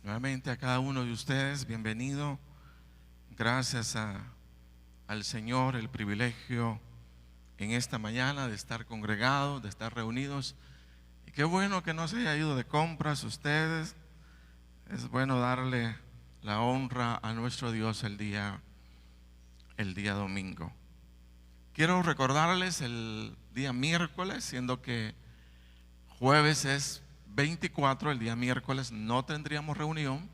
Nuevamente a cada uno de ustedes, bienvenido. Gracias al Señor el privilegio en esta mañana de estar congregados, de estar reunidos. Y qué bueno que no se haya ido de compras ustedes. Es bueno darle la honra a nuestro Dios el día domingo. Quiero recordarles el día miércoles, siendo que jueves es 24, el día miércoles no tendríamos reunión.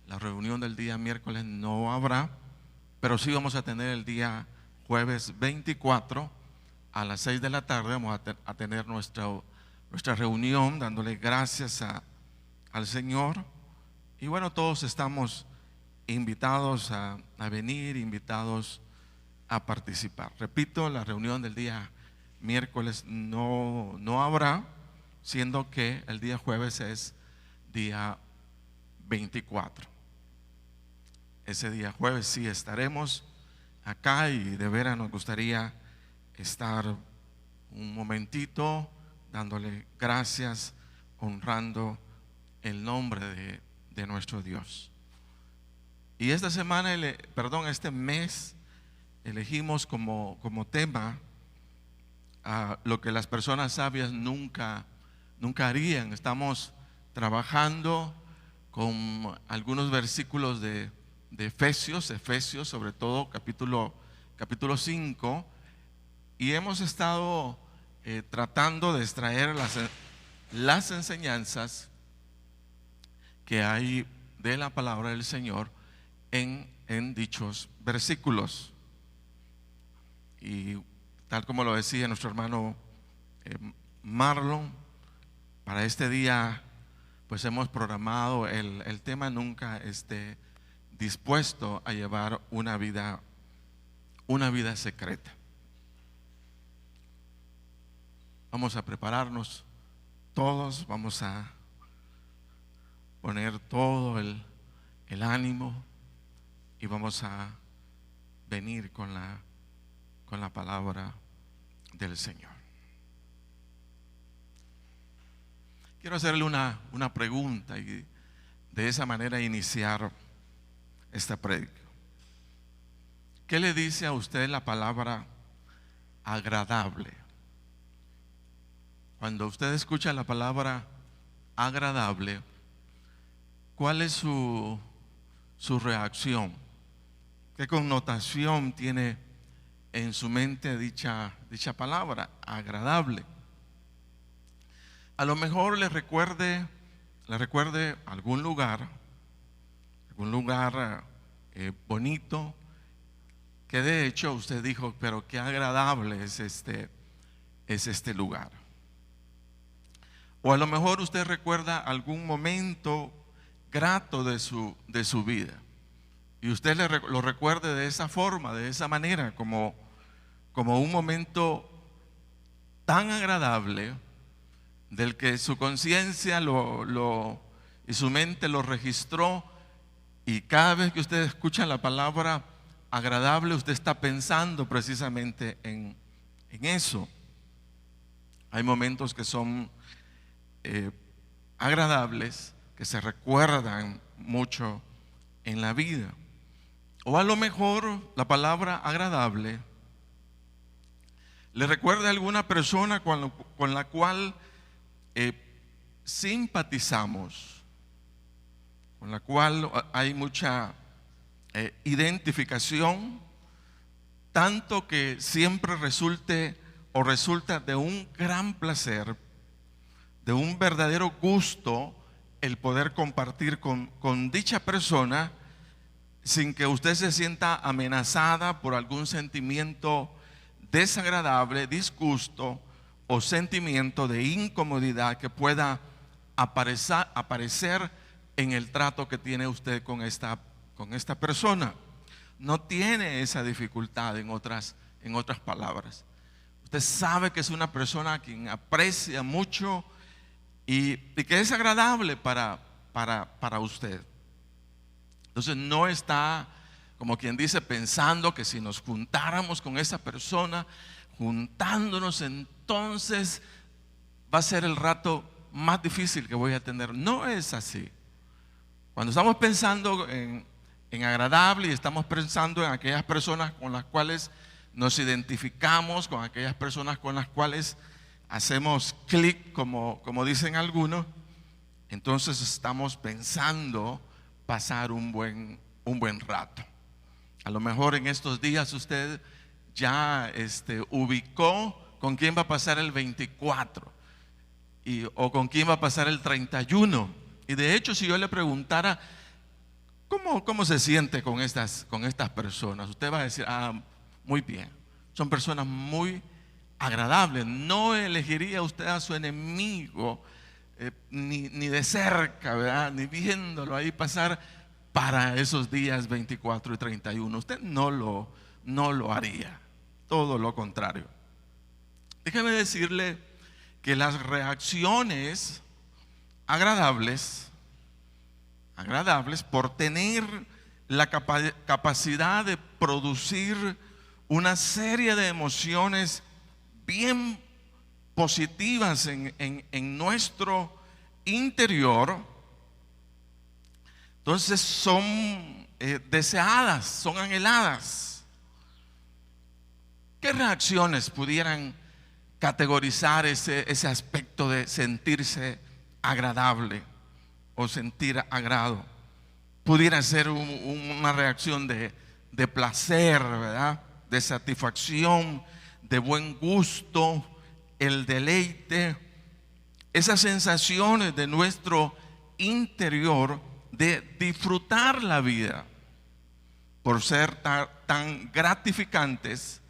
La reunión del día miércoles no habrá, pero sí vamos a tener el día jueves 24 a las 6 de la tarde. Vamos a tener nuestra reunión dándole gracias al Señor. Y bueno, todos estamos invitados a venir, invitados a participar. Repito, la reunión del día miércoles no habrá, siendo que el día jueves es día 24. Ese día jueves sí estaremos acá y de veras nos gustaría estar un momentito dándole gracias, honrando el nombre de nuestro Dios. Y esta semana, este mes, elegimos como tema a lo que las personas sabias nunca harían. Estamos trabajando con algunos versículos de Efesios, sobre todo capítulo 5, y hemos estado tratando de extraer las enseñanzas que hay de la palabra del Señor en dichos versículos. Y tal como lo decía nuestro hermano Marlon, para este día pues hemos programado el tema: nunca esté dispuesto a llevar una vida secreta. Vamos a prepararnos todos, vamos a poner todo el ánimo y vamos a venir con la palabra del Señor. Quiero hacerle una pregunta y de esa manera iniciar esta prédica. ¿Qué le dice a usted la palabra agradable? Cuando usted escucha la palabra agradable, ¿cuál es su reacción? ¿Qué connotación tiene en su mente dicha palabra, agradable? A lo mejor le recuerde algún lugar bonito, que de hecho usted dijo, pero qué agradable es este lugar. O a lo mejor usted recuerda algún momento grato de su vida, y usted lo recuerde de esa forma, de esa manera, como un momento tan agradable del que su conciencia y su mente lo registró, y cada vez que usted escucha la palabra agradable, usted está pensando precisamente en eso. Hay momentos que son agradables, que se recuerdan mucho en la vida. O a lo mejor la palabra agradable le recuerda a alguna persona con la cual simpatizamos, con la cual hay mucha identificación, tanto que siempre resulta de un gran placer, de un verdadero gusto, el poder compartir con dicha persona sin que usted se sienta amenazada por algún sentimiento desagradable, disgusto o sentimiento de incomodidad que pueda aparecer en el trato que tiene usted con esta persona. No tiene esa dificultad, en otras palabras. Usted sabe que es una persona a quien aprecia mucho y que es agradable para usted. Entonces no está, como quien dice, pensando que si nos juntáramos con esa persona, juntándonos, entonces va a ser el rato más difícil que voy a tener. No es así. Cuando estamos pensando en agradable y estamos pensando en aquellas personas con las cuales nos identificamos, con aquellas personas con las cuales hacemos clic, como dicen algunos, entonces estamos pensando pasar un buen rato. A lo mejor en estos días usted ya ubicó con quién va a pasar el 24 o con quién va a pasar el 31. Y de hecho, si yo le preguntara cómo se siente con estas personas, usted va a decir, muy bien, son personas muy agradables. No elegiría usted a su enemigo ni de cerca, ¿verdad? Ni viéndolo ahí pasar para esos días 24 y 31. Usted no lo haría, todo lo contrario. Déjeme decirle que las reacciones agradables por tener la capacidad de producir una serie de emociones bien positivas en nuestro interior, entonces son deseadas, son anheladas. ¿Qué reacciones pudieran categorizar ese aspecto de sentirse agradable o sentir agrado? Pudiera ser una reacción de placer, ¿verdad? De satisfacción, de buen gusto, el deleite, esas sensaciones de nuestro interior de disfrutar la vida por ser tan gratificantes.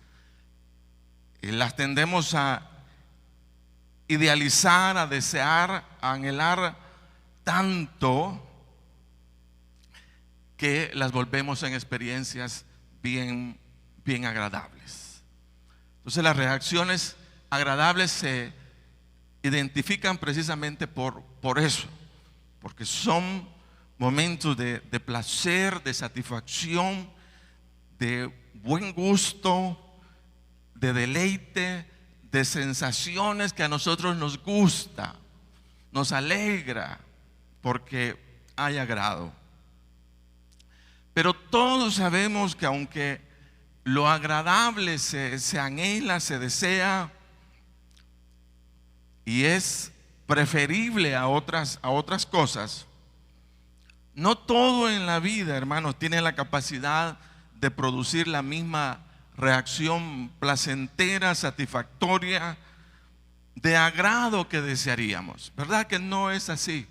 Las tendemos a idealizar, a desear, a anhelar tanto que las volvemos en experiencias bien agradables. Entonces las reacciones agradables se identifican precisamente por eso, porque son momentos de placer, de satisfacción, de buen gusto, de deleite, de sensaciones que a nosotros nos gusta, nos alegra, porque hay agrado. Pero todos sabemos que aunque lo agradable se anhela, se desea y es preferible a otras cosas, no todo en la vida, hermanos, tiene la capacidad de producir la misma reacción placentera, satisfactoria, de agrado que desearíamos. ¿Verdad que no es así?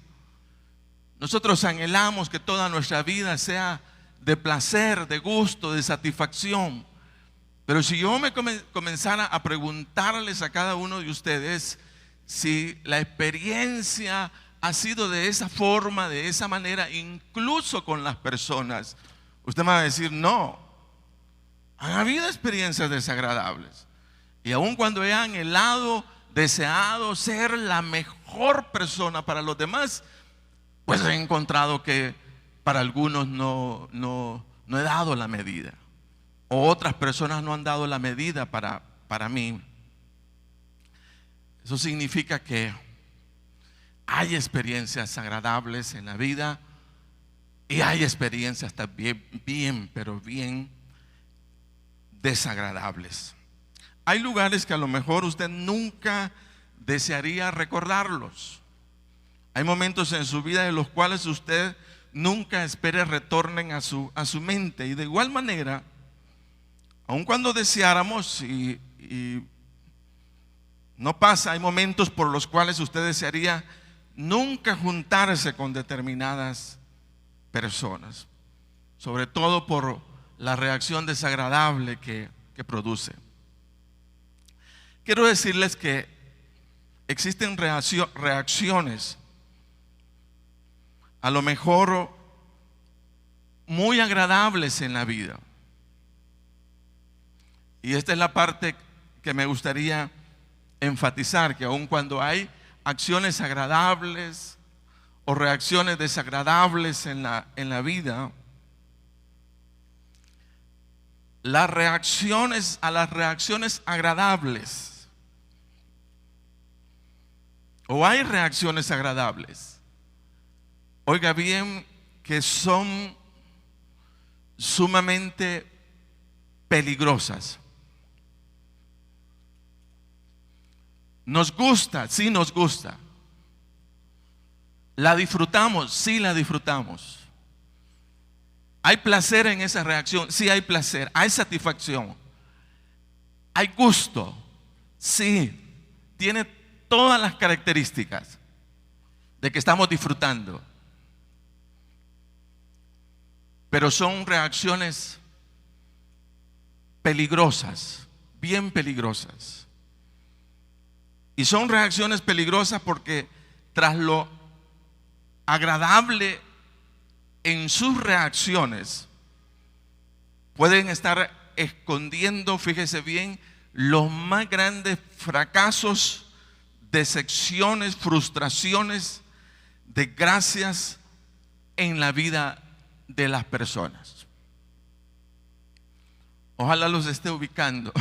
Nosotros anhelamos que toda nuestra vida sea de placer, de gusto, de satisfacción. Pero si yo me comenzara a preguntarles a cada uno de ustedes si la experiencia ha sido de esa forma, de esa manera, incluso con las personas, usted me va a decir no. Han habido experiencias desagradables. Y aun cuando he anhelado, deseado ser la mejor persona para los demás, pues he encontrado que para algunos no he dado la medida. O otras personas no han dado la medida para mí. Eso significa que hay experiencias agradables en la vida y hay experiencias también, pero bien desagradables. Hay lugares que a lo mejor usted nunca desearía recordarlos. Hay momentos en su vida en los cuales usted nunca espere retornen a su mente. Y de igual manera, aun cuando deseáramos y no pasa, hay momentos por los cuales usted desearía nunca juntarse con determinadas personas, sobre todo por la reacción desagradable que produce. Quiero decirles que existen reacciones a lo mejor muy agradables en la vida. Y esta es la parte que me gustaría enfatizar, que aun cuando hay acciones agradables o reacciones desagradables en la vida, las reacciones a las reacciones agradables, o hay reacciones agradables. Oiga bien, que son sumamente peligrosas. Nos gusta, sí nos gusta. La disfrutamos, sí la disfrutamos. Hay placer en esa reacción, sí hay placer, hay satisfacción. Hay gusto, sí, tiene todas las características de que estamos disfrutando. Pero son reacciones peligrosas, bien peligrosas. Y son reacciones peligrosas porque tras lo agradable en sus reacciones, pueden estar escondiendo, fíjese bien, los más grandes fracasos, decepciones, frustraciones, desgracias en la vida de las personas. Ojalá los esté ubicando.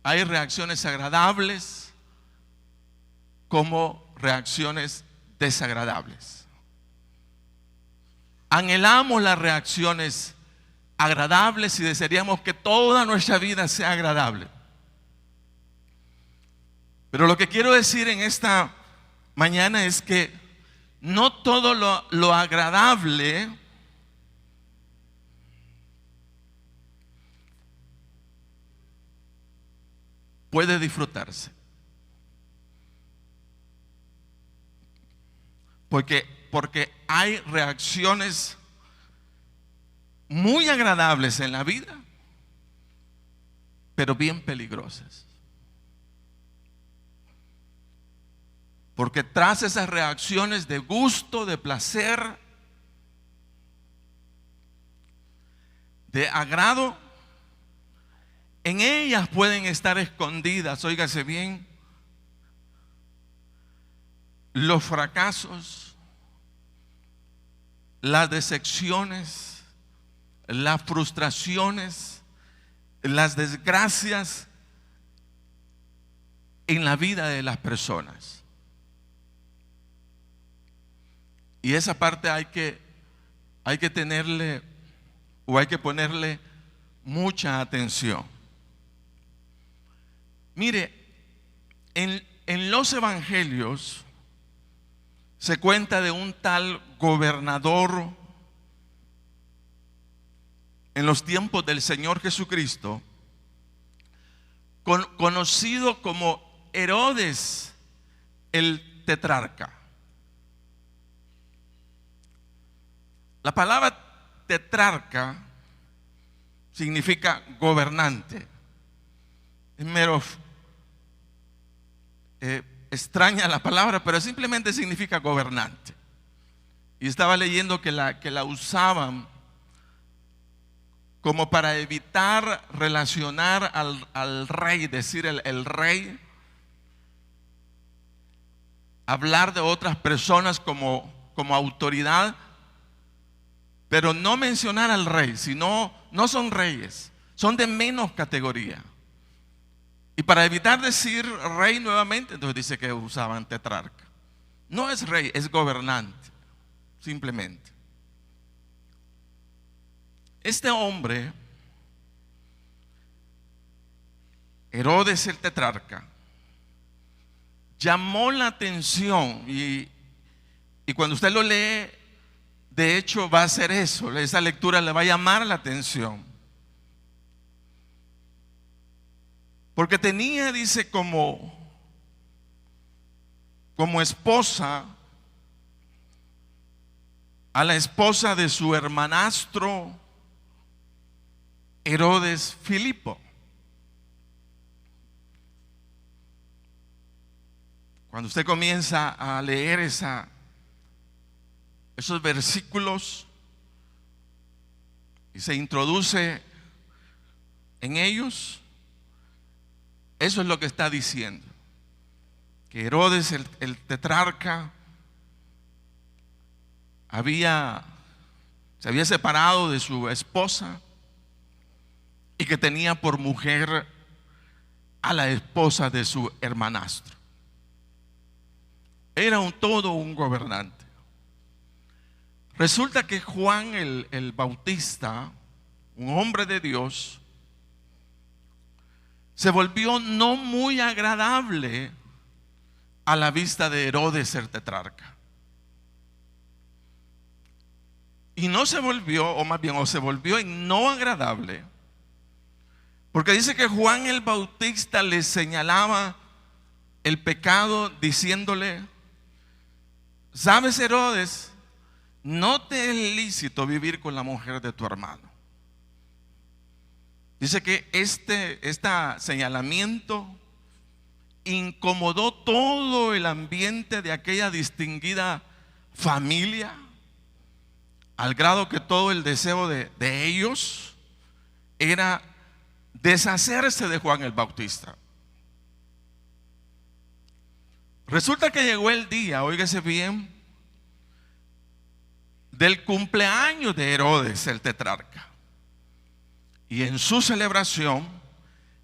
Hay reacciones agradables como reacciones desagradables. Anhelamos las reacciones agradables y desearíamos que toda nuestra vida sea agradable. Pero lo que quiero decir en esta mañana es que no todo lo agradable puede disfrutarse. Porque hay reacciones muy agradables en la vida, pero bien peligrosas. Porque tras esas reacciones de gusto, de placer, de agrado, en ellas pueden estar escondidas, óigase bien, los fracasos, las decepciones, las frustraciones, las desgracias en la vida de las personas. Y esa parte hay que tenerle o hay que ponerle mucha atención. Mire, en los evangelios se cuenta de un tal gobernador en los tiempos del Señor Jesucristo, conocido como Herodes el tetrarca. La palabra tetrarca significa gobernante. Es mero extraña la palabra, pero simplemente significa gobernante. Y estaba leyendo que la usaban como para evitar relacionar al rey, decir el rey, hablar de otras personas como autoridad, pero no mencionar al rey, sino no son reyes, son de menos categoría. Y para evitar decir rey nuevamente, entonces dice que usaban tetrarca. No es rey, es gobernante, simplemente. Este hombre, Herodes el tetrarca, llamó la atención y cuando usted lo lee, de hecho va a hacer eso, esa lectura le va a llamar la atención. Porque tenía, dice, como esposa a la esposa de su hermanastro Herodes Filipo. Cuando usted comienza a leer esos versículos y se introduce en ellos, eso es lo que está diciendo. Que Herodes el tetrarca se había separado de su esposa y que tenía por mujer a la esposa de su hermanastro. Era todo un gobernante. Resulta que Juan el Bautista, un hombre de Dios, se volvió no muy agradable a la vista de Herodes el tetrarca. Y no se volvió, o más bien, o se volvió en no agradable, porque dice que Juan el Bautista le señalaba el pecado diciéndole: ¿sabes, Herodes? No te es lícito vivir con la mujer de tu hermano. Dice que este señalamiento incomodó todo el ambiente de aquella distinguida familia, al grado que todo el deseo de ellos era deshacerse de Juan el Bautista. Resulta que llegó el día, óigase bien, del cumpleaños de Herodes el tetrarca. Y en su celebración,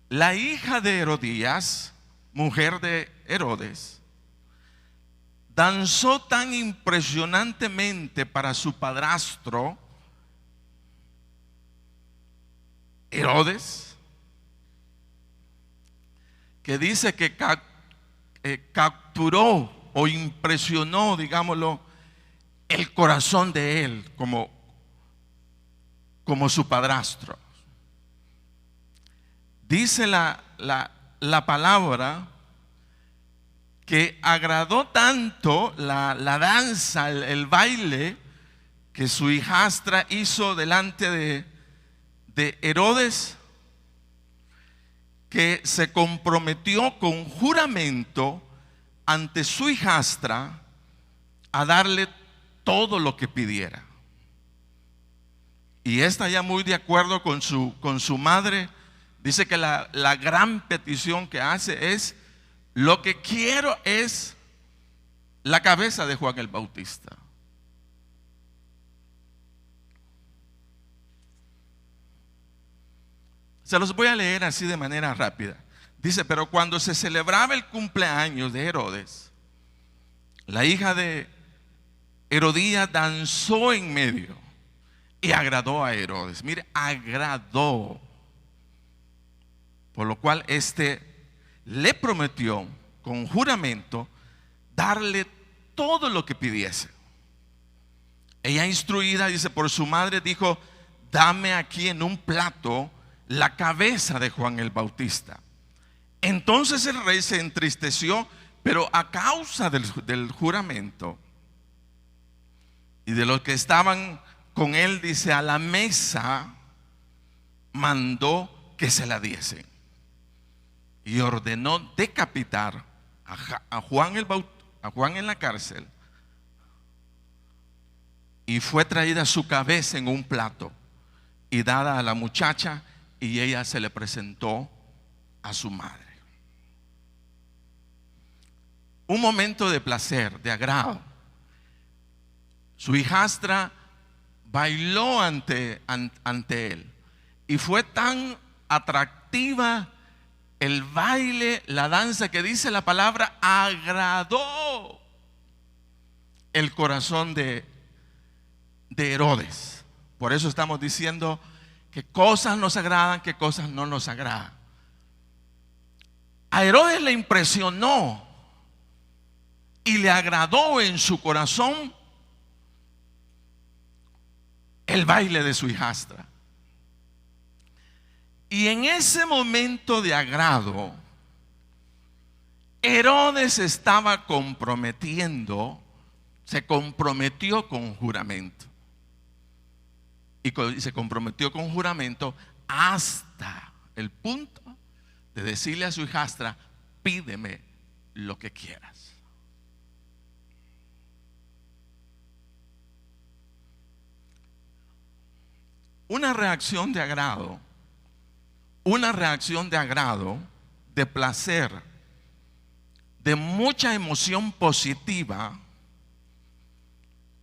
la hija de Herodías, mujer de Herodes, danzó tan impresionantemente para su padrastro Herodes, que dice que capturó o impresionó, digámoslo, el corazón de él como su padrastro. Dice la palabra que agradó tanto la danza, el baile que su hijastra hizo delante de Herodes, que se comprometió con juramento ante su hijastra a darle todo lo que pidiera. Y esta, ya muy de acuerdo con su madre, dice que la gran petición que hace es: lo que quiero es la cabeza de Juan el Bautista. Se los voy a leer así de manera rápida. Dice: pero cuando se celebraba el cumpleaños de Herodes, la hija de Herodías danzó en medio y agradó a Herodes. Mire, agradó. Por lo cual le prometió con juramento darle todo lo que pidiese. Ella, instruida, dice, por su madre, dijo: dame aquí en un plato la cabeza de Juan el Bautista. Entonces el rey se entristeció, pero a causa del juramento y de los que estaban con él, dice, a la mesa mandó que se la diesen. Y ordenó decapitar a Juan en la cárcel. Y fue traída su cabeza en un plato y dada a la muchacha, y ella se le presentó a su madre. Un momento de placer, de agrado. Su hijastra bailó ante él, y fue tan atractiva el baile, la danza, que dice la palabra, agradó el corazón de Herodes. Por eso estamos diciendo que cosas nos agradan, que cosas no nos agradan. A Herodes le impresionó y le agradó en su corazón el baile de su hijastra. Y en ese momento de agrado, Herodes estaba se comprometió con juramento. Y se comprometió con juramento hasta el punto de decirle a su hijastra: pídeme lo que quieras. Una reacción de agrado, de placer, de mucha emoción positiva,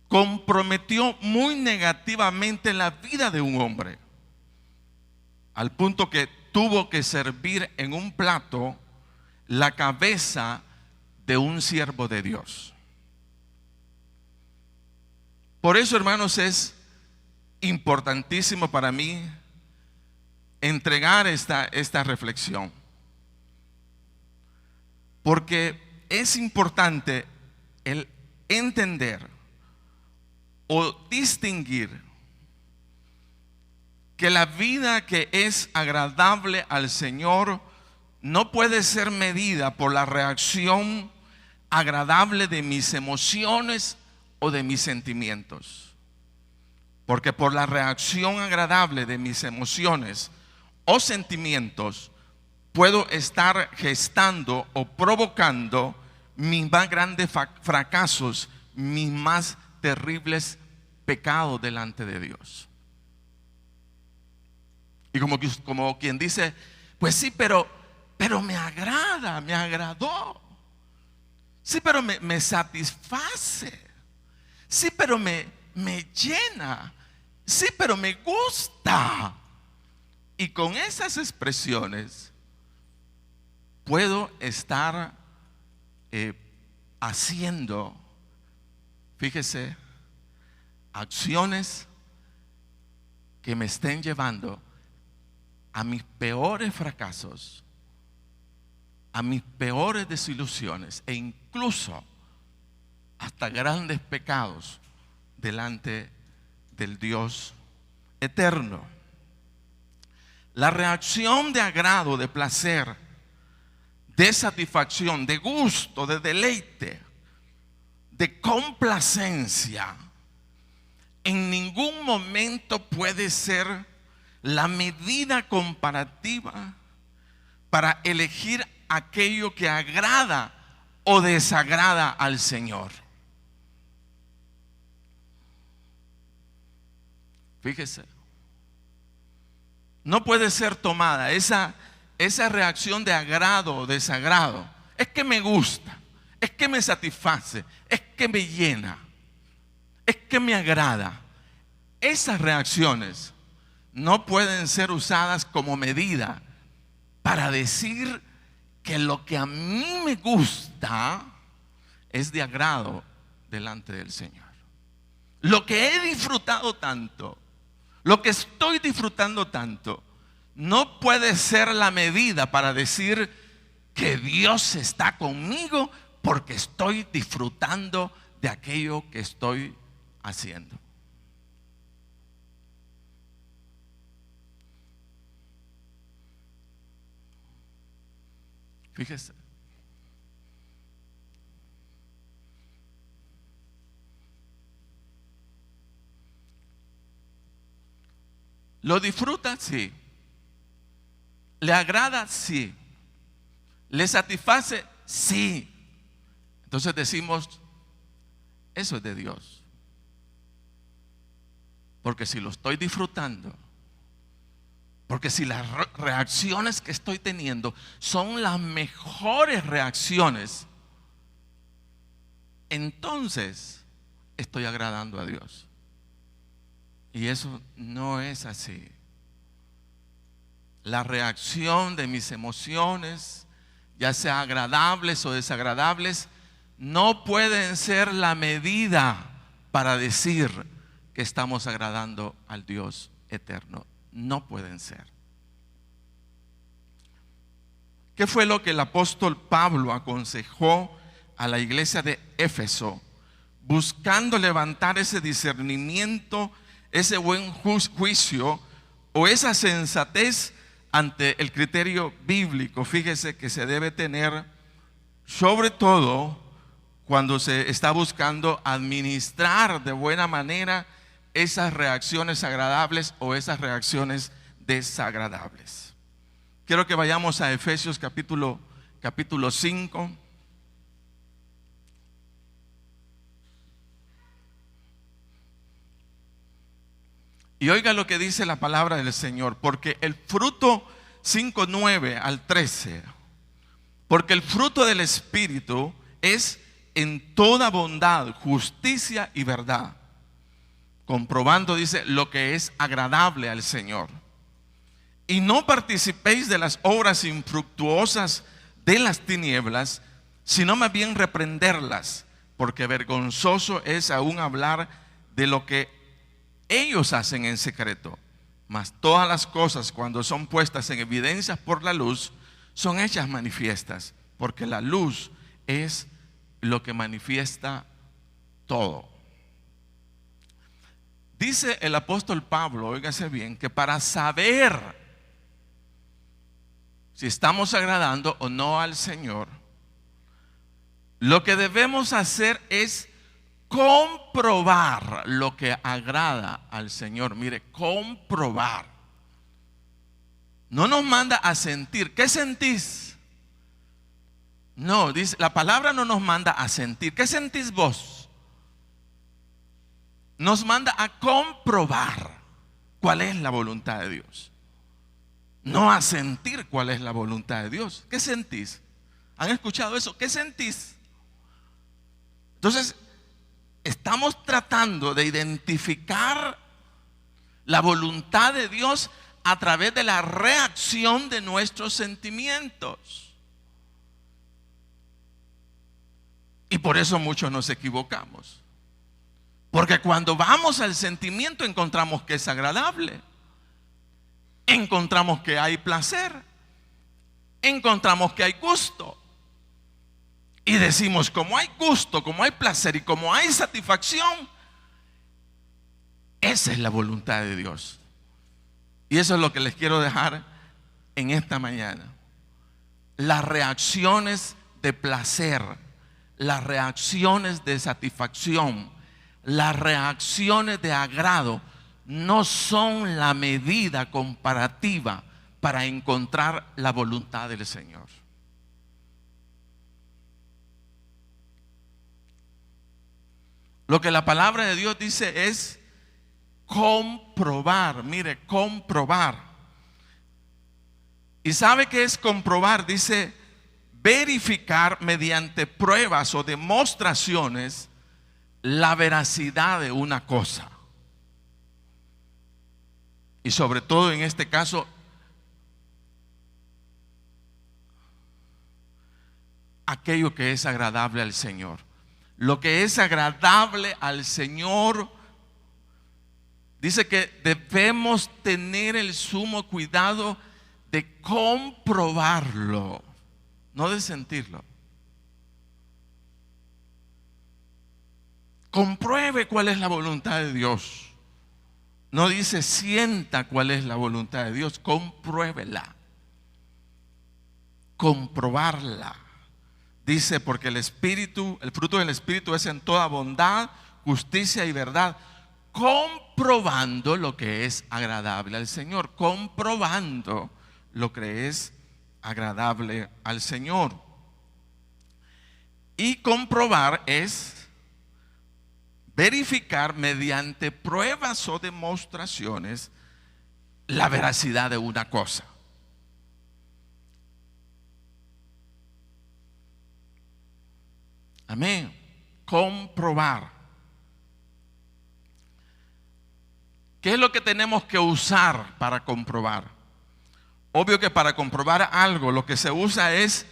comprometió muy negativamente la vida de un hombre, al punto que tuvo que servir en un plato la cabeza de un siervo de Dios. Por eso, hermanos, es importantísimo para mí entregar esta reflexión. Porque es importante el entender o distinguir que la vida que es agradable al Señor no puede ser medida por la reacción agradable de mis emociones o de mis sentimientos. Porque por la reacción agradable de mis emociones o sentimientos puedo estar gestando o provocando mis más grandes fracasos, mis más terribles pecados delante de Dios. Y como quien dice, pues sí, pero me agrada, me agradó. Sí, pero me satisface. Sí, pero me llena. Sí, pero me gusta. Y con esas expresiones puedo estar haciendo, fíjese, acciones que me estén llevando a mis peores fracasos, a mis peores desilusiones e incluso hasta grandes pecados delante del Dios eterno. La reacción de agrado, de placer, de satisfacción, de gusto, de deleite, de complacencia, en ningún momento puede ser la medida comparativa para elegir aquello que agrada o desagrada al Señor. Fíjese, no puede ser tomada esa reacción de agrado o desagrado. Es que me gusta, es que me satisface, es que me llena, es que me agrada. Esas reacciones no pueden ser usadas como medida para decir que lo que a mí me gusta es de agrado delante del Señor. Lo que he disfrutado tanto, lo que estoy disfrutando tanto, no puede ser la medida para decir que Dios está conmigo porque estoy disfrutando de aquello que estoy haciendo. Fíjese. ¿Lo disfruta? Sí. ¿Le agrada? Sí. ¿Le satisface? Sí. Entonces decimos, eso es de Dios. Porque si lo estoy disfrutando, porque si las reacciones que estoy teniendo son las mejores reacciones, entonces estoy agradando a Dios. Y eso no es así. La reacción de mis emociones, ya sea agradables o desagradables, no pueden ser la medida para decir que estamos agradando al Dios eterno. No pueden ser. ¿Qué fue lo que el apóstol Pablo aconsejó a la iglesia de Éfeso, buscando levantar ese discernimiento, ese buen juicio o esa sensatez ante el criterio bíblico? Fíjese que se debe tener, sobre todo cuando se está buscando administrar de buena manera esas reacciones agradables o esas reacciones desagradables. Quiero que vayamos a Efesios capítulo 5. Y oiga lo que dice la palabra del Señor, porque el fruto 5:9 al 13, porque el fruto del Espíritu es en toda bondad, justicia y verdad, comprobando, dice, lo que es agradable al Señor. Y no participéis de las obras infructuosas de las tinieblas, sino más bien reprenderlas, porque vergonzoso es aún hablar de lo que ellos hacen en secreto. Mas todas las cosas, cuando son puestas en evidencia por la luz, son hechas manifiestas, porque la luz es lo que manifiesta todo. Dice el apóstol Pablo, óigase bien, que para saber si estamos agradando o no al Señor, lo que debemos hacer es comprobar lo que agrada al Señor. Mire, comprobar. No nos manda a sentir. ¿Qué sentís? No, dice, la palabra no nos manda a sentir. ¿Qué sentís vos? Nos manda a comprobar cuál es la voluntad de Dios. No a sentir cuál es la voluntad de Dios. ¿Qué sentís? ¿Han escuchado eso? ¿Qué sentís? Entonces, estamos tratando de identificar la voluntad de Dios a través de la reacción de nuestros sentimientos. Y por eso muchos nos equivocamos. Porque cuando vamos al sentimiento encontramos que es agradable, encontramos que hay placer, encontramos que hay gusto. Y decimos, como hay gusto, como hay placer y como hay satisfacción, esa es la voluntad de Dios. Y eso es lo que les quiero dejar en esta mañana. Las reacciones de placer, las reacciones de satisfacción, las reacciones de agrado no son la medida comparativa para encontrar la voluntad del Señor. Lo que la palabra de Dios dice es comprobar. Mire, comprobar. ¿Y sabe qué es comprobar? Dice verificar mediante pruebas o demostraciones la veracidad de una cosa. Y sobre todo en este caso, aquello que es agradable al Señor. Lo que es agradable al Señor, dice que debemos tener el sumo cuidado de comprobarlo, no de sentirlo. Compruebe cuál es la voluntad de Dios. No dice sienta cuál es la voluntad de Dios, compruébela. Comprobarla. Dice, porque el fruto del Espíritu es en toda bondad, justicia y verdad, comprobando lo que es agradable al Señor, comprobando lo que es agradable al Señor. Y comprobar es verificar mediante pruebas o demostraciones la veracidad de una cosa. Amén. Comprobar. ¿Qué es lo que tenemos que usar para comprobar? Obvio que para comprobar algo lo que se usa es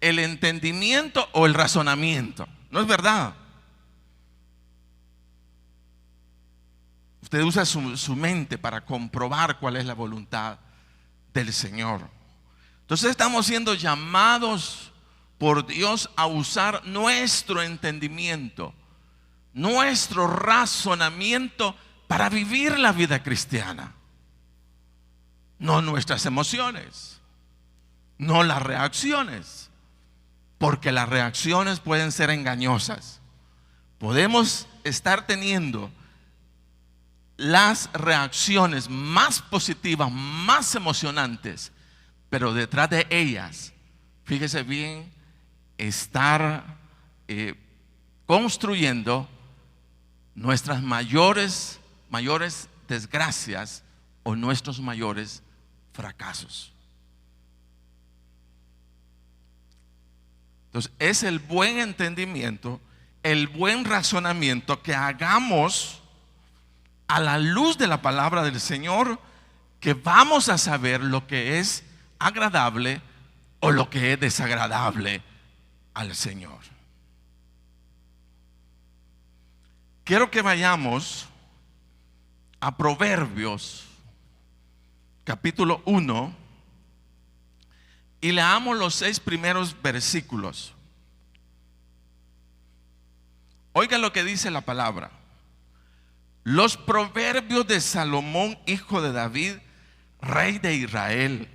el entendimiento o el razonamiento. ¿No es verdad? Usted usa su mente para comprobar cuál es la voluntad del Señor. Entonces estamos siendo llamados por Dios a usar nuestro entendimiento, nuestro razonamiento para vivir la vida cristiana. No nuestras emociones, no las reacciones, porque las reacciones pueden ser engañosas. Podemos estar teniendo las reacciones más positivas, más emocionantes, pero detrás de ellas, fíjese bien, estar construyendo nuestras mayores desgracias o nuestros mayores fracasos. Entonces, es el buen entendimiento, el buen razonamiento que hagamos a la luz de la palabra del Señor, que vamos a saber lo que es agradable o lo que es desagradable al Señor. quiero que vayamos a Proverbios, capítulo 1, y leamos los 6 primeros versículos. Oiga lo que dice la palabra. Los proverbios de Salomón, hijo de David, rey de Israel.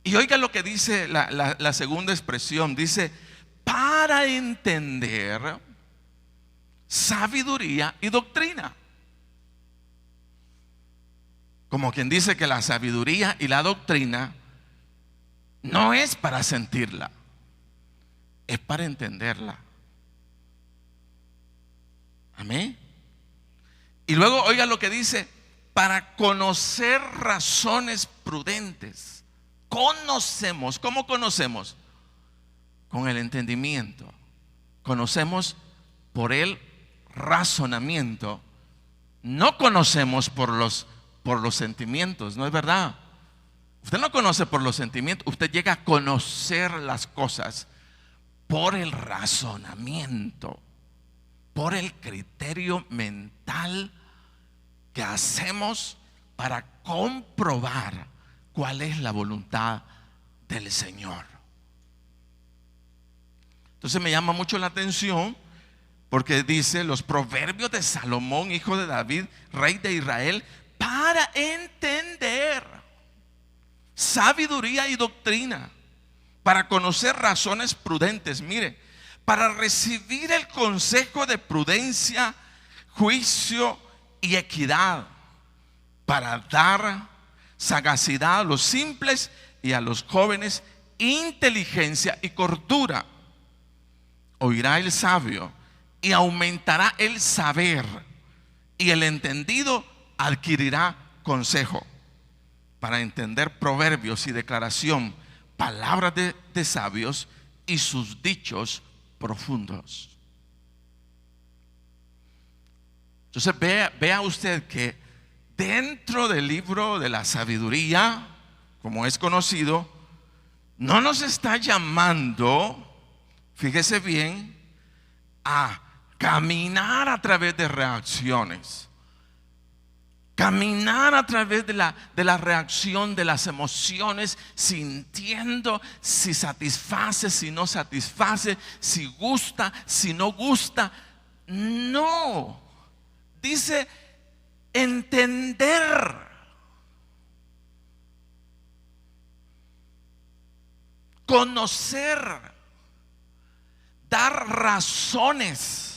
Y oiga lo que dice la segunda expresión. Dice, para entender sabiduría y doctrina. Como quien dice que la sabiduría y la doctrina no es para sentirla, es para entenderla. Amén. Y luego oiga lo que dice, para conocer razones prudentes. Conocemos, ¿cómo conocemos? Con el entendimiento. Conocemos por el razonamiento. No conocemos por los sentimientos, ¿no es verdad? Usted no conoce por los sentimientos, usted llega a conocer las cosas por el razonamiento, por el criterio mental que hacemos para comprobar cuál es la voluntad del Señor. Entonces me llama mucho la atención porque dice los proverbios de Salomón, hijo de David, rey de Israel, para entender sabiduría y doctrina, para conocer razones prudentes. Mire, para recibir el consejo de prudencia, juicio y equidad, para dar sagacidad a los simples y a los jóvenes inteligencia y cordura. Oirá el sabio y aumentará el saber, y el entendido adquirirá consejo. Para entender proverbios y declaración, palabras de sabios y sus dichos profundos. Entonces vea usted que dentro del libro de la sabiduría, como es conocido, no nos está llamando, fíjese bien, a caminar a través de reacciones. Caminar a través de la reacción de las emociones, sintiendo si satisface, si no satisface, si gusta, si no gusta. No, dice entender. Conocer, dar razones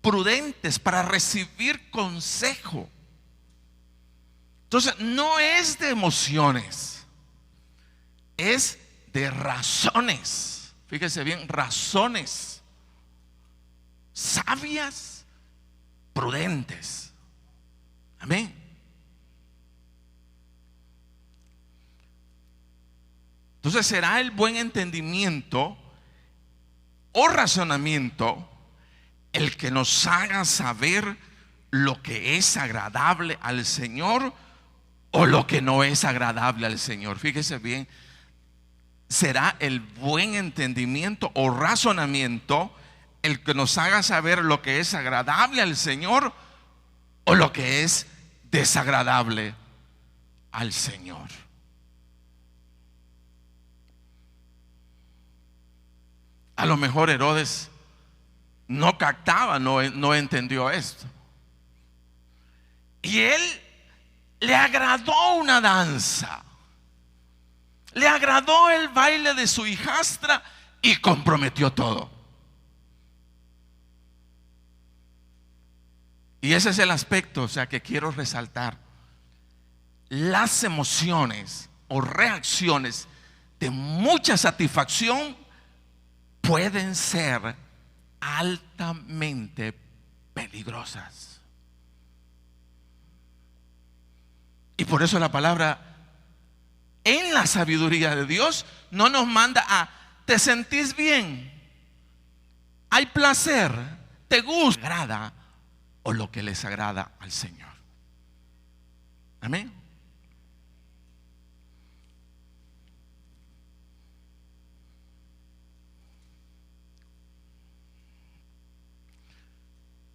prudentes para recibir consejo. Entonces no es de emociones, es de razones. Fíjese bien, razones sabias, prudentes. Amén. Entonces será el buen entendimiento o razonamiento el que nos haga saber lo que es agradable al Señor o lo que no es agradable al Señor. Fíjese bien, será el buen entendimiento o razonamiento el que nos haga saber lo que es agradable al Señor o lo que es desagradable al Señor. A lo mejor Herodes no captaba, no entendió esto. Y él le agradó una danza, le agradó el baile de su hijastra y comprometió todo. Y ese es el aspecto, o sea, que quiero resaltar. Las emociones o reacciones de mucha satisfacción pueden ser altamente peligrosas. Y por eso la palabra en la sabiduría de Dios no nos manda a te sentís bien, hay placer, te gusta, agrada o lo que les agrada al Señor. Amén.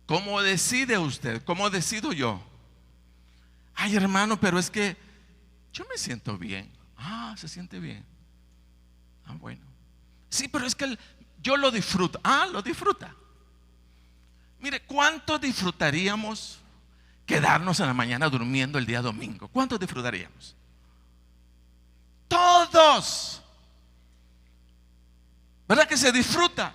¿Cómo decide usted? ¿Cómo decido yo? Ay, hermano, pero es que yo me siento bien. Ah, se siente bien. Ah, bueno. Sí, pero es que yo lo disfruto. Ah, lo disfruta. Mire, ¿cuánto disfrutaríamos quedarnos en la mañana durmiendo el día domingo? ¿Cuánto disfrutaríamos? Todos. ¿Verdad que se disfruta?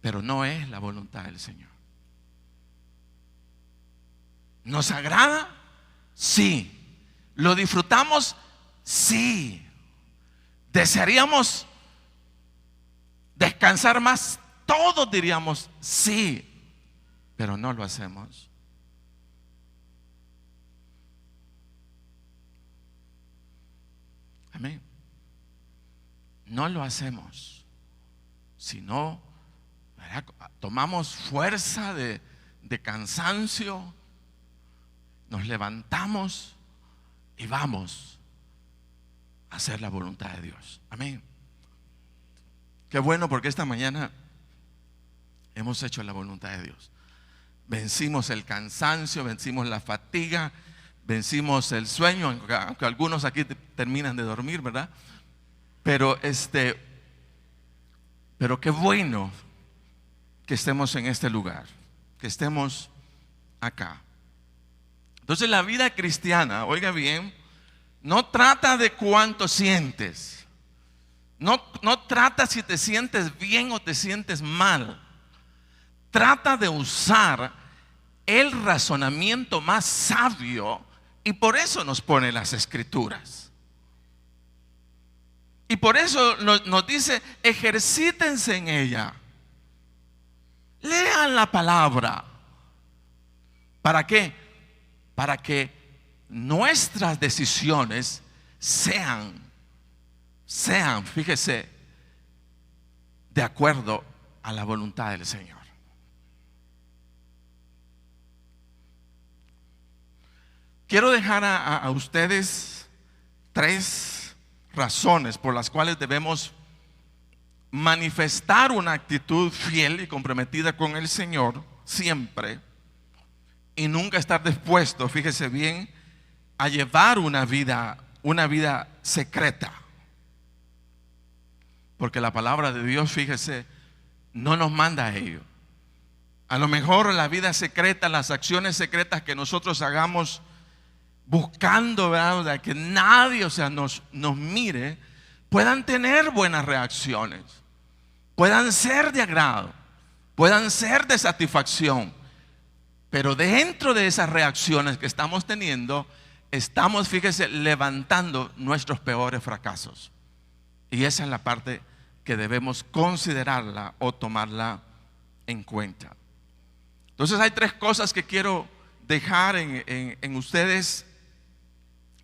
Pero no es la voluntad del Señor. ¿Nos agrada? Sí. ¿Lo disfrutamos? Sí. ¿Desearíamos descansar más? Todos diríamos sí, pero no lo hacemos. Amén. No lo hacemos. Sino, ¿verdad?, tomamos fuerza de cansancio, nos levantamos y vamos a hacer la voluntad de Dios. Amén. Qué bueno, porque esta mañana hemos hecho la voluntad de Dios. Vencimos el cansancio, vencimos la fatiga, vencimos el sueño, aunque algunos aquí terminan de dormir, ¿verdad? Pero qué bueno que estemos en este lugar, que estemos acá. Entonces la vida cristiana, oiga bien, no trata de cuánto sientes, no trata si te sientes bien o te sientes mal. Trata de usar el razonamiento más sabio, y por eso nos pone las escrituras. Y por eso nos dice: ejercítense en ella, lean la palabra. ¿Para qué? Para que nuestras decisiones sean, fíjese, de acuerdo a la voluntad del Señor. Quiero dejar a ustedes 3 razones por las cuales debemos manifestar una actitud fiel y comprometida con el Señor siempre, y nunca estar dispuesto, fíjese bien, a llevar una vida secreta. Porque la palabra de Dios, fíjese, no nos manda a ello. A lo mejor la vida secreta, las acciones secretas que nosotros hagamos buscando, ¿verdad?, que nadie, nos mire, puedan tener buenas reacciones, puedan ser de agrado, puedan ser de satisfacción. Pero dentro de esas reacciones que estamos teniendo, estamos, fíjese, levantando nuestros peores fracasos. Y esa es la parte que debemos considerarla o tomarla en cuenta. Entonces hay 3 cosas que quiero dejar en ustedes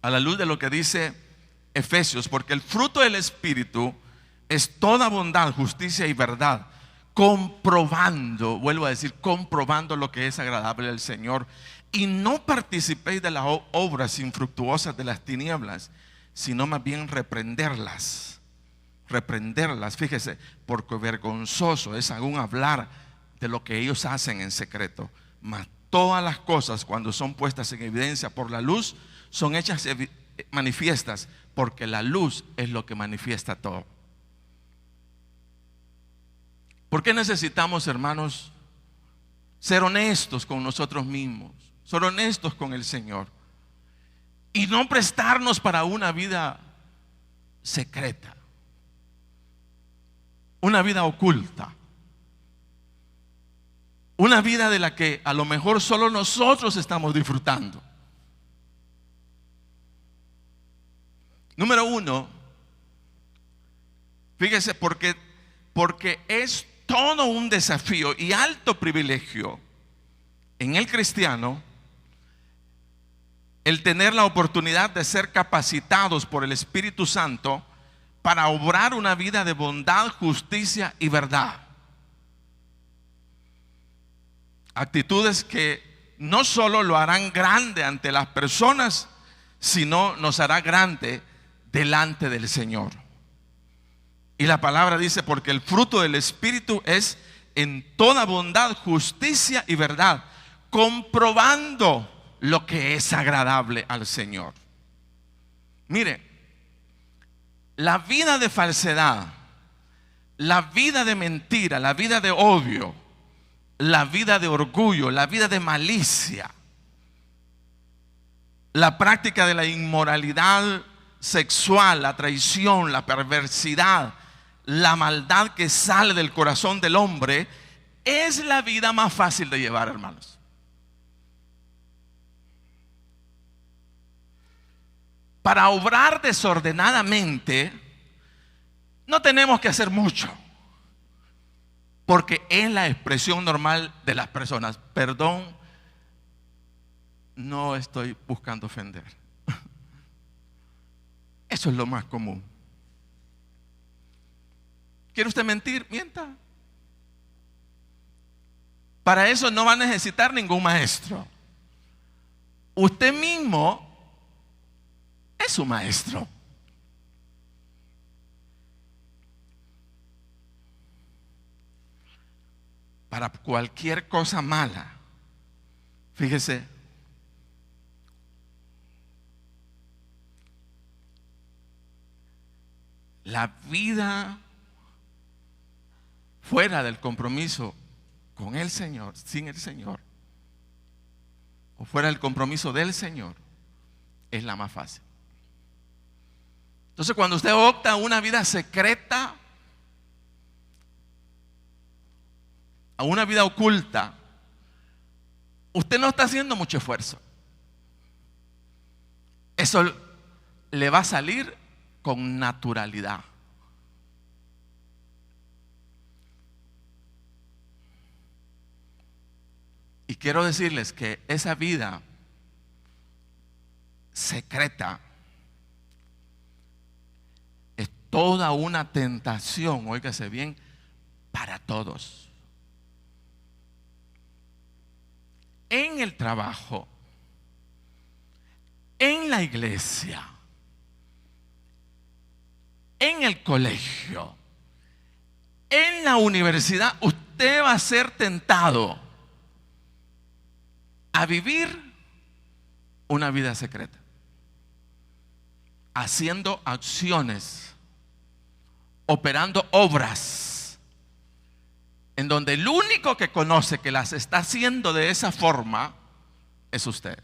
a la luz de lo que dice Efesios. Porque el fruto del Espíritu es toda bondad, justicia y verdad, comprobando, vuelvo a decir, comprobando lo que es agradable al Señor. Y no participéis de las obras infructuosas de las tinieblas, sino más bien reprenderlas. Fíjese, porque vergonzoso es aún hablar de lo que ellos hacen en secreto. Mas todas las cosas, cuando son puestas en evidencia por la luz, son hechas manifiestas, porque la luz es lo que manifiesta todo. ¿Por qué necesitamos, hermanos, ser honestos con nosotros mismos, ser honestos con el Señor, y no prestarnos para una vida secreta, una vida oculta, una vida de la que a lo mejor solo nosotros estamos disfrutando? Número 1, fíjese, porque es todo un desafío y alto privilegio en el cristiano el tener la oportunidad de ser capacitados por el Espíritu Santo para obrar una vida de bondad, justicia y verdad. Actitudes que no solo lo harán grande ante las personas, sino nos hará grande delante del Señor. Y la palabra dice, porque el fruto del Espíritu es en toda bondad, justicia y verdad, comprobando lo que es agradable al Señor. Mire, la vida de falsedad, la vida de mentira, la vida de odio, la vida de orgullo, la vida de malicia, la práctica de la inmoralidad sexual, la traición, la perversidad, la maldad que sale del corazón del hombre, es la vida más fácil de llevar, hermanos. Para obrar desordenadamente no tenemos que hacer mucho, porque es la expresión normal de las personas. Perdón, no estoy buscando ofender. Eso es lo más común. ¿Quiere usted mentir? Mienta. Para eso no va a necesitar ningún maestro. Usted mismo es su maestro. Para cualquier cosa mala, fíjese, la vida fuera del compromiso con el Señor, sin el Señor, o fuera del compromiso del Señor, es la más fácil. Entonces, cuando usted opta a una vida secreta, a una vida oculta, usted no está haciendo mucho esfuerzo. Eso le va a salir con naturalidad. Y quiero decirles que esa vida secreta es toda una tentación, óigase bien, para todos. En el trabajo, en la iglesia, en el colegio, en la universidad, usted va a ser tentado a vivir una vida secreta, haciendo acciones, operando obras, en donde el único que conoce que las está haciendo de esa forma es usted.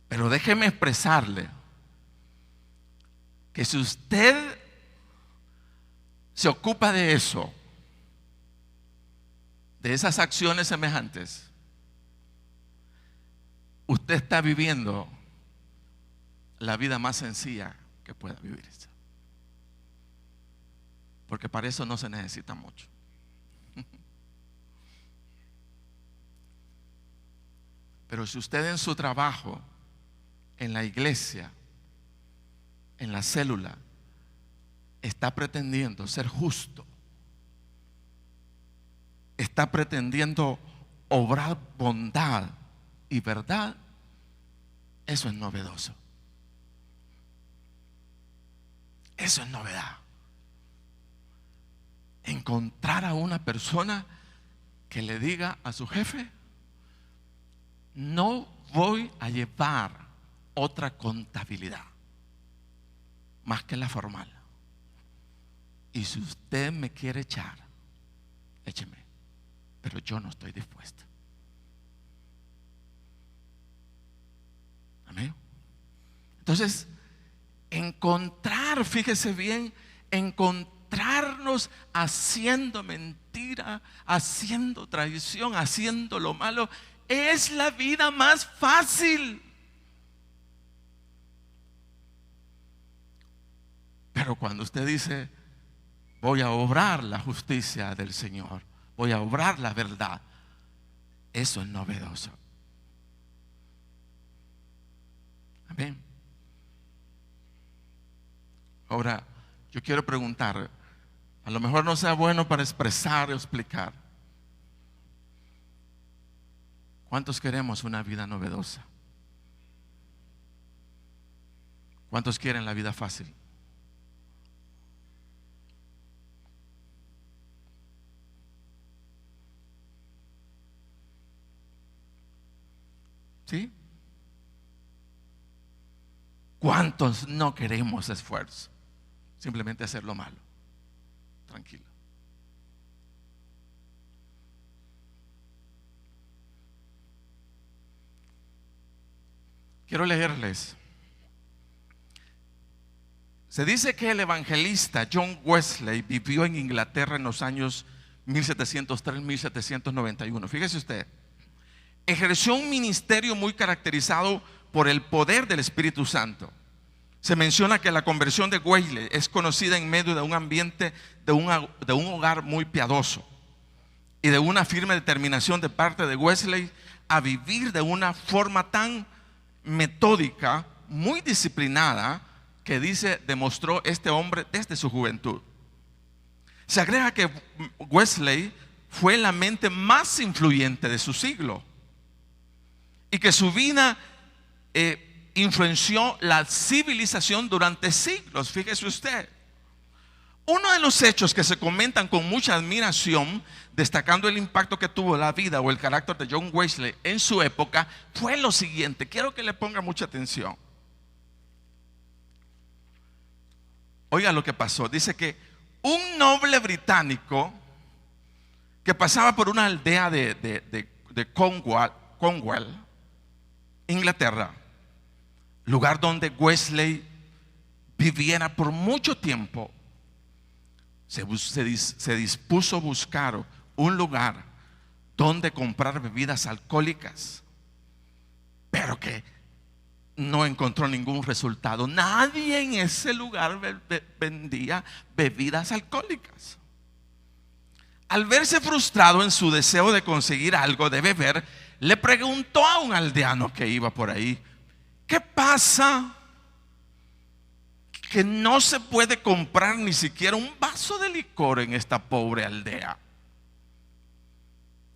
Pero déjeme expresarle que si usted se ocupa de eso, de esas acciones semejantes, usted está viviendo la vida más sencilla que pueda vivirse. Porque para eso no se necesita mucho. Pero si usted en su trabajo, en la iglesia, en la célula, está pretendiendo ser justo, está pretendiendo obrar bondad y verdad, eso es novedoso. Eso es novedad. Encontrar a una persona que le diga a su jefe: no voy a llevar otra contabilidad más que la formal. Y si usted me quiere echar, écheme, pero yo no estoy dispuesto. Amén. Entonces, encontrar, fíjese bien, encontrarnos haciendo mentira, haciendo traición, haciendo lo malo, es la vida más fácil. Pero cuando usted dice: voy a obrar la justicia del Señor, voy a obrar la verdad, eso es novedoso. Amén. Ahora, yo quiero preguntar, a lo mejor no sea bueno para expresar o explicar, ¿cuántos queremos una vida novedosa? ¿Cuántos quieren la vida fácil? ¿Sí? ¿Cuántos no queremos esfuerzo? Simplemente hacer lo malo. Tranquilo. Quiero leerles. Se dice que el evangelista John Wesley vivió en Inglaterra en los años 1703-1791. Fíjese usted, ejerció un ministerio muy caracterizado por el poder del Espíritu Santo. Se menciona que la conversión de Wesley es conocida en medio de un ambiente de un hogar muy piadoso y de una firme determinación de parte de Wesley a vivir de una forma tan metódica, muy disciplinada, que dice demostró este hombre desde su juventud. Se agrega que Wesley fue la mente más influyente de su siglo y que su vida influenció la civilización durante siglos. Fíjese usted, uno de los hechos que se comentan con mucha admiración, destacando el impacto que tuvo la vida o el carácter de John Wesley en su época, fue lo siguiente. Quiero que le ponga mucha atención. Oiga lo que pasó. Dice que un noble británico que pasaba por una aldea de Cornwall, Inglaterra, lugar donde Wesley viviera por mucho tiempo, se dispuso a buscar un lugar donde comprar bebidas alcohólicas, pero que no encontró ningún resultado. Nadie en ese lugar vendía bebidas alcohólicas. Al verse frustrado en su deseo de conseguir algo de beber, le preguntó a un aldeano que iba por ahí: ¿qué pasa que no se puede comprar ni siquiera un vaso de licor en esta pobre aldea?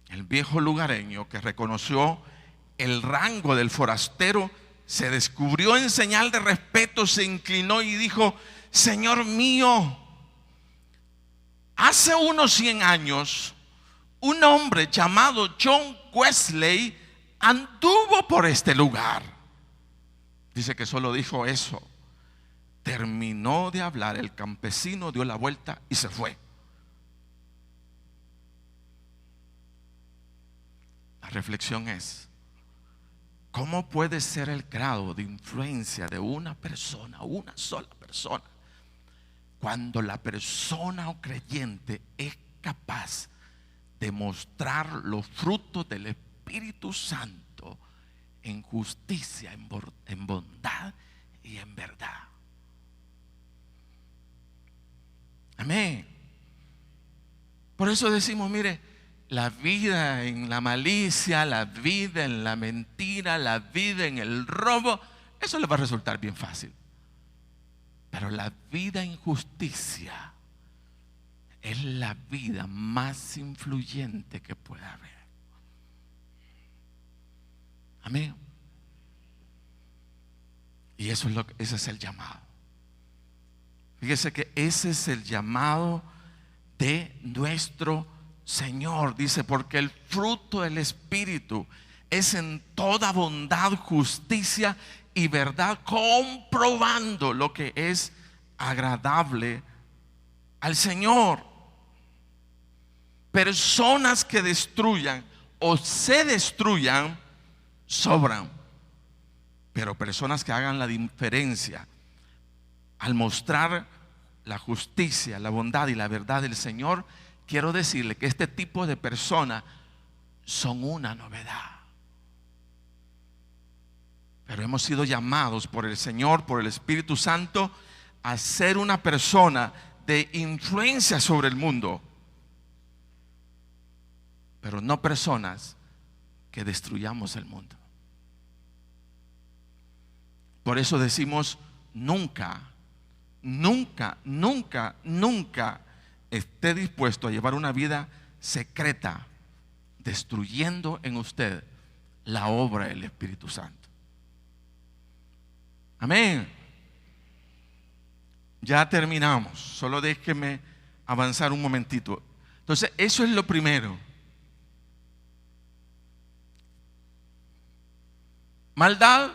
El viejo lugareño, que reconoció el rango del forastero, se descubrió en señal de respeto, se inclinó y dijo: Señor mío, hace unos 100 años un hombre llamado John Wesley anduvo por este lugar. Dice que solo dijo eso. Terminó de hablar, el campesino dio la vuelta y se fue. La reflexión es: ¿cómo puede ser el grado de influencia de una persona, una sola persona, cuando la persona o creyente es capaz de mostrar los frutos del Espíritu Santo en justicia, en bondad y en verdad? Amén. Por eso decimos, mire, la vida en la malicia, la vida en la mentira, la vida en el robo, eso le va a resultar bien fácil. Pero la vida en justicia es la vida más influyente que puede haber. Amén. Y ese es el llamado. Fíjese que ese es el llamado de nuestro Señor. Dice, porque el fruto del Espíritu es en toda bondad, justicia y verdad, comprobando lo que es agradable al Señor. Personas que destruyan o se destruyan sobran, pero personas que hagan la diferencia al mostrar la justicia, la bondad y la verdad del Señor, quiero decirle que este tipo de personas son una novedad. Pero hemos sido llamados por el Señor, por el Espíritu Santo, a ser una persona de influencia sobre el mundo, pero no personas que destruyamos el mundo. Por eso decimos: nunca esté dispuesto a llevar una vida secreta, destruyendo en usted la obra del Espíritu Santo. Amén. Ya terminamos, solo déjeme avanzar un momentito. Entonces, eso es lo primero. Maldad,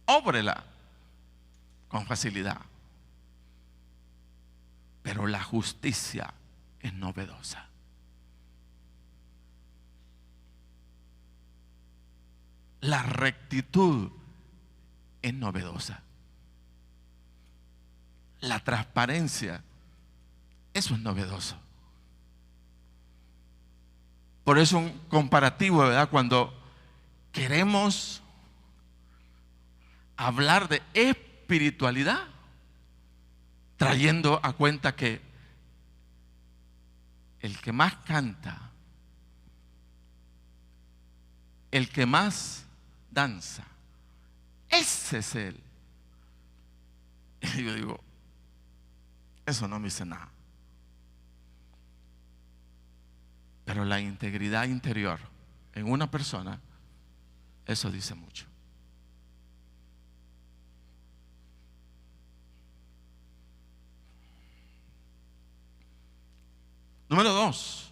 óbrela con facilidad. Pero la justicia es novedosa. La rectitud es novedosa. La transparencia, eso es novedoso. Por eso un comparativo, ¿verdad? Cuando queremos hablar de espiritualidad, trayendo a cuenta que el que más canta, el que más danza, ese es él. Y yo digo, eso no me dice nada. Pero la integridad interior en una persona, eso dice mucho. Número 2.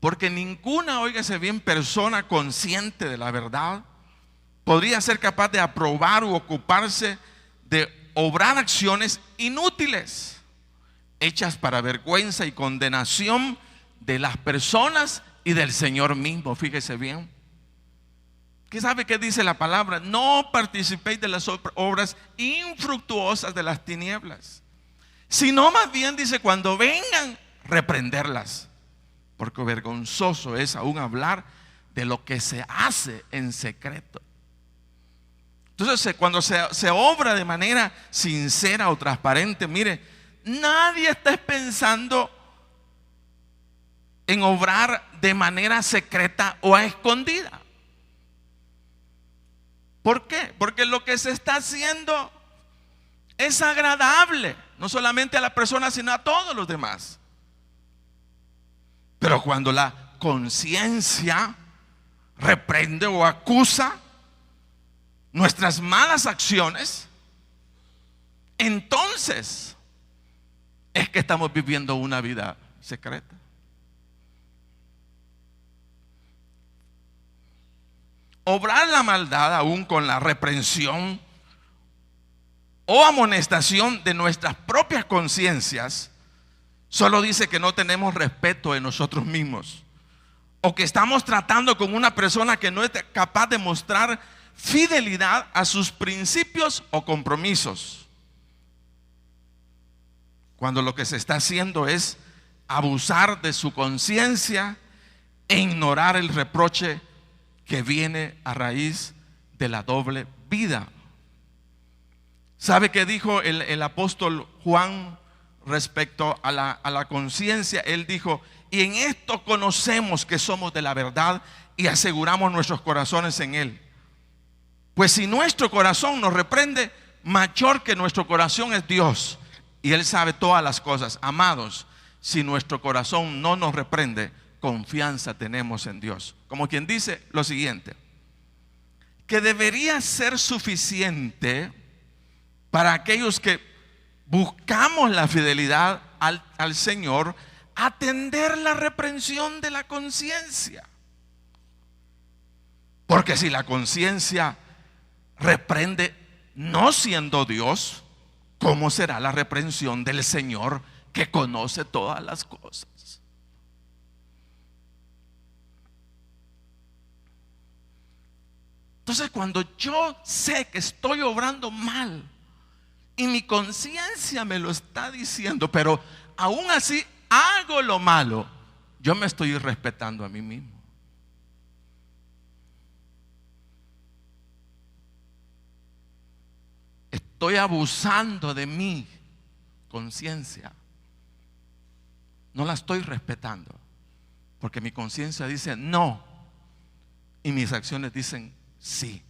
Porque ninguna, óigase bien, persona consciente de la verdad podría ser capaz de aprobar u ocuparse de obrar acciones inútiles, hechas para vergüenza y condenación de las personas y del Señor mismo. Fíjese bien. ¿Qué sabe qué dice la palabra? No participéis de las obras infructuosas de las tinieblas, sino más bien dice, cuando vengan, reprenderlas. Porque vergonzoso es aún hablar de lo que se hace en secreto. Entonces, cuando se obra de manera sincera o transparente, mire, nadie está pensando en obrar de manera secreta o a escondida. ¿Por qué? Porque lo que se está haciendo es agradable, no solamente a la persona, sino a todos los demás. Pero cuando la conciencia reprende o acusa nuestras malas acciones, entonces es que estamos viviendo una vida secreta. Obrar la maldad aún con la reprensión o amonestación de nuestras propias conciencias solo dice que no tenemos respeto de nosotros mismos, o que estamos tratando con una persona que no es capaz de mostrar fidelidad a sus principios o compromisos, cuando lo que se está haciendo es abusar de su conciencia e ignorar el reproche que viene a raíz de la doble vida. ¿Sabe qué dijo el apóstol Juan respecto a la conciencia? Él dijo, y en esto conocemos que somos de la verdad y aseguramos nuestros corazones en él. Pues si nuestro corazón nos reprende, mayor que nuestro corazón es Dios, y él sabe todas las cosas. Amados, si nuestro corazón no nos reprende, confianza tenemos en Dios. Como quien dice lo siguiente, que debería ser suficiente para aquellos que buscamos la fidelidad al Señor, atender la reprensión de la conciencia. Porque si la conciencia reprende no siendo Dios, ¿cómo será la reprensión del Señor que conoce todas las cosas? Entonces, cuando yo sé que estoy obrando mal y mi conciencia me lo está diciendo, pero aún así hago lo malo, yo me estoy irrespetando a mí mismo. Estoy abusando de mi conciencia. No la estoy respetando, porque mi conciencia dice no y mis acciones dicen sí.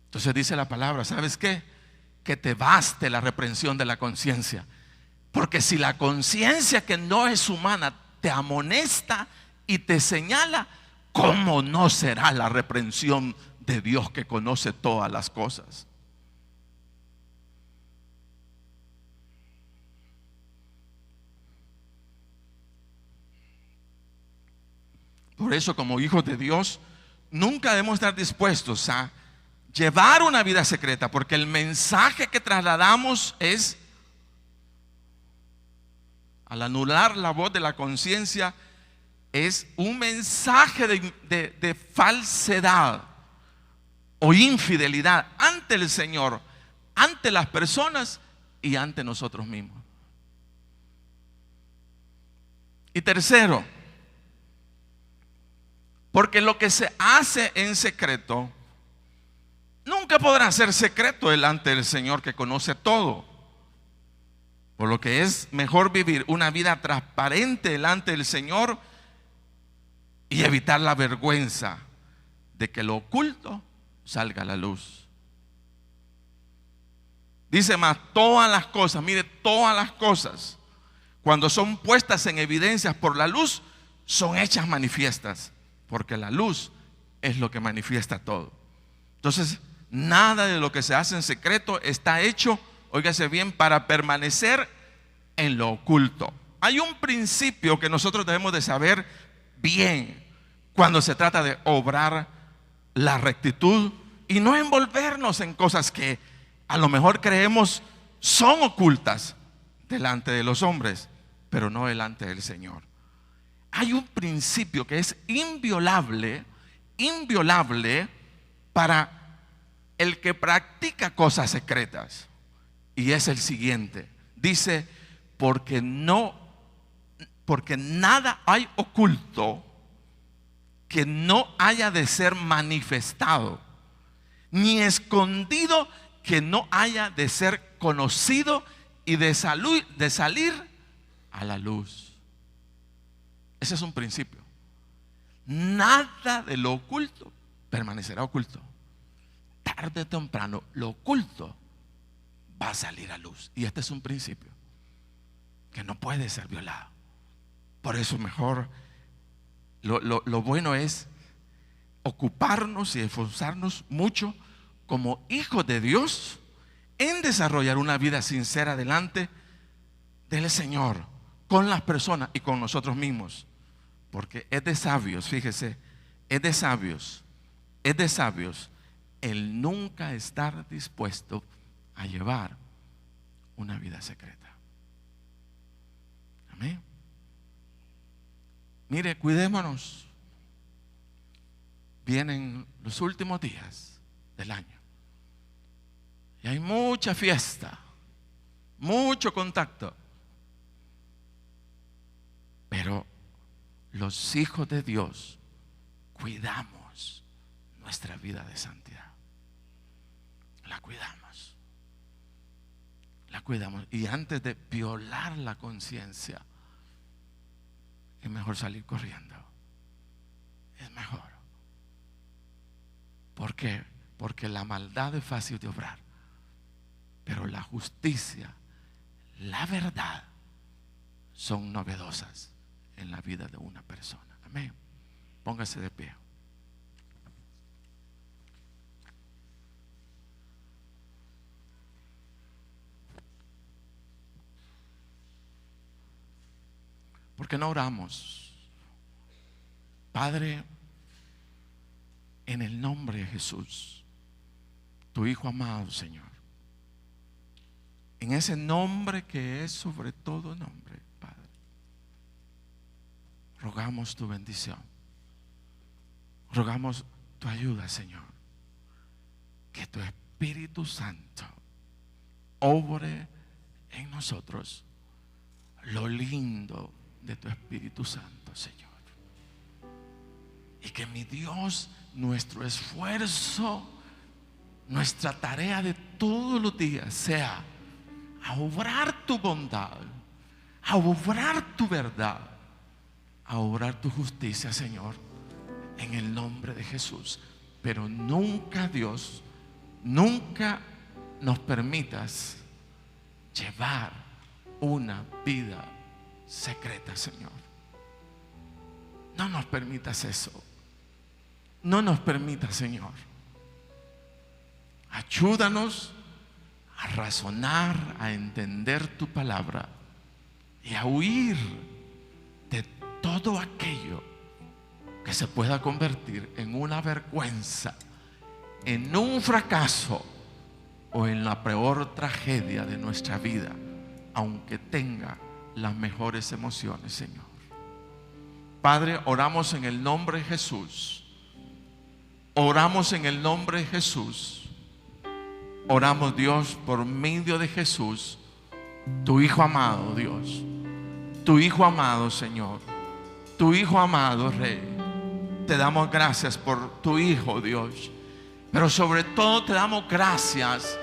Entonces dice la palabra, ¿sabes qué? Que te baste la reprensión de la conciencia. Porque si la conciencia, que no es humana, te amonesta y te señala, ¿cómo no será la reprensión de Dios que conoce todas las cosas. Por eso, como hijos de Dios, nunca debemos estar dispuestos a llevar una vida secreta, porque el mensaje que trasladamos es, al anular la voz de la conciencia, es un mensaje de falsedad o infidelidad ante el Señor, ante las personas y ante nosotros mismos. Y tercero, porque lo que se hace en secreto nunca podrá ser secreto delante del Señor, que conoce todo. Por lo que es mejor vivir una vida transparente delante del Señor y evitar la vergüenza de que lo oculto salga a la luz. Dice más, todas las cosas, mire, todas las cosas, cuando son puestas en evidencias por la luz, son hechas manifiestas, porque la luz es lo que manifiesta todo. Entonces, nada de lo que se hace en secreto está hecho, óigase bien, para permanecer en lo oculto. Hay un principio que nosotros debemos de saber bien cuando se trata de obrar la rectitud y no envolvernos en cosas que a lo mejor creemos son ocultas delante de los hombres, pero no delante del Señor. Hay un principio que es inviolable para el que practica cosas secretas, y es el siguiente. Dice, porque nada hay oculto que no haya de ser manifestado, ni escondido que no haya de ser conocido y de salir a la luz. Ese es un principio. Nada de lo oculto permanecerá oculto. Tarde o temprano, lo oculto va a salir a luz. Y este es un principio que no puede ser violado. Por eso mejor, lo bueno es ocuparnos y esforzarnos mucho como hijos de Dios en desarrollar una vida sincera delante del Señor, con las personas y con nosotros mismos. Porque es de sabios, fíjese, es de sabios el nunca estar dispuesto a llevar una vida secreta. Amén. Mire, cuidémonos. Vienen los últimos días del año y hay mucha fiesta, mucho contacto, pero los hijos de Dios cuidamos nuestra vida de santidad. La cuidamos. Y antes de violar la conciencia, es mejor salir corriendo. Es mejor. ¿Por qué? Porque la maldad es fácil de obrar, pero la justicia, la verdad, son novedosas en la vida de una persona. Amén. Póngase de pie. ¿Por qué no oramos? Padre, en el nombre de Jesús, tu Hijo amado, Señor, en ese nombre que es sobre todo nombre, Padre, rogamos tu bendición, rogamos tu ayuda, Señor, que tu Espíritu Santo obre en nosotros lo lindo de tu Espíritu Santo, Señor. Y que mi Dios, nuestro esfuerzo, nuestra tarea de todos los días sea a obrar tu bondad, a obrar tu verdad, a obrar tu justicia, Señor, en el nombre de Jesús. Pero nunca, Dios, nunca nos permitas llevar una vida secreta, Señor. No nos permitas eso. No nos permitas, Señor. Ayúdanos a razonar, a entender tu palabra y a huir de todo aquello que se pueda convertir en una vergüenza, en un fracaso o en la peor tragedia de nuestra vida, aunque tenga las mejores emociones, Señor. Padre, oramos en el nombre de Jesús. Oramos en el nombre de Jesús. Oramos, Dios, por medio de Jesús, tu Hijo amado, Dios, tu Hijo amado, Señor, tu Hijo amado, Rey. Te damos gracias por tu Hijo, Dios, pero sobre todo te damos gracias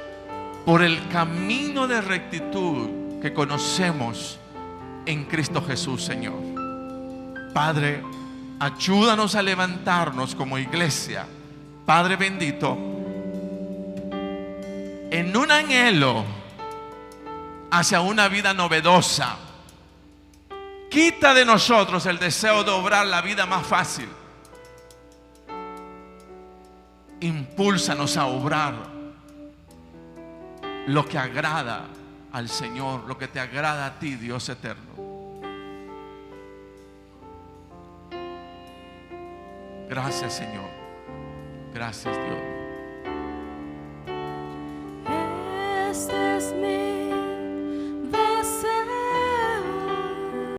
por el camino de rectitud que conocemos en Cristo Jesús, Señor. Padre, ayúdanos a levantarnos como iglesia, Padre bendito, en un anhelo hacia una vida novedosa. Quita de nosotros el deseo de obrar la vida más fácil. Impúlsanos a obrar lo que agrada al Señor, lo que te agrada a ti, Dios eterno. Gracias, Señor. Gracias, Dios. Este es mi